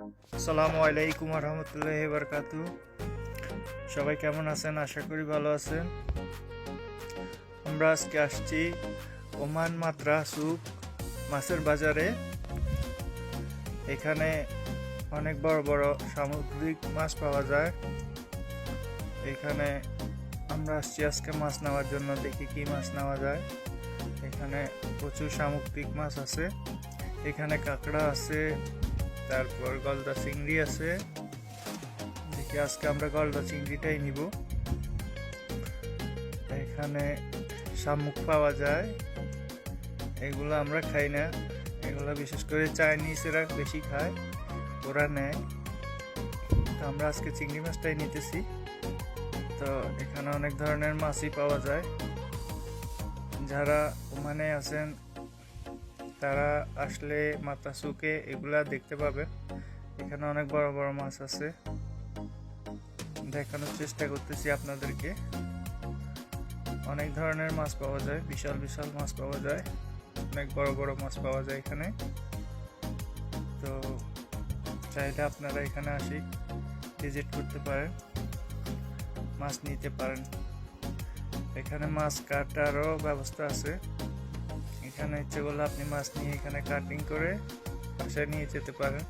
আসসালামু আলাইকুম রহমতুল্লাহি বারাকাতু। সবাই কেমন আছেন? আশা করি ভালো আছেন। আমরা আজকে আসছি ওমান মাত্রা সুক মাছের বাজারে। এখানে অনেক বড় বড় সামুদ্রিক মাছ পাওয়া যায়। এখানে আমরা আসছি আজকে মাছ নেওয়ার জন্য, দেখি কি মাছ নেওয়া যায়। এখানে প্রচুর সামুদ্রিক মাছ আছে। এখানে কাঁকড়া আছে, তারপর গলদা চিংড়ি আছে। দেখি আজকে আমরা গলদা চিংড়িটাই নিব। এখানে শামুক পাওয়া যায়, এগুলো আমরা খাই না, এগুলো বিশেষ করে চাইনিজরা বেশি খায়, ওরা নেয়। তো আমরা আজকে চিংড়ি মাছটাই নিতেছি। তো এখানে অনেক ধরনের মাছই পাওয়া যায়। যারা ওমানে আছেন তারা আসলে মাথা সুকে এগুলা দেখতে পাবে। এখানে অনেক বড় বড় মাছ আছে, দেখানোর চেষ্টা করতেছি আপনাদেরকে। অনেক ধরনের মাছ পাওয়া যায়, বিশাল বিশাল মাছ পাওয়া যায়, অনেক বড় বড় মাছ পাওয়া যায় এখানে। তো চাইলে আপনারা এখানে আসি ভিজিট করতে পারেন, মাছ নিতে পারেন। এখানে মাছ কাটারও ব্যবস্থা আছে। এখানে ইচ্ছে করলে আপনি মাছ নিয়ে এখানে কাটিং করে বাসায় নিয়ে যেতে পারেন।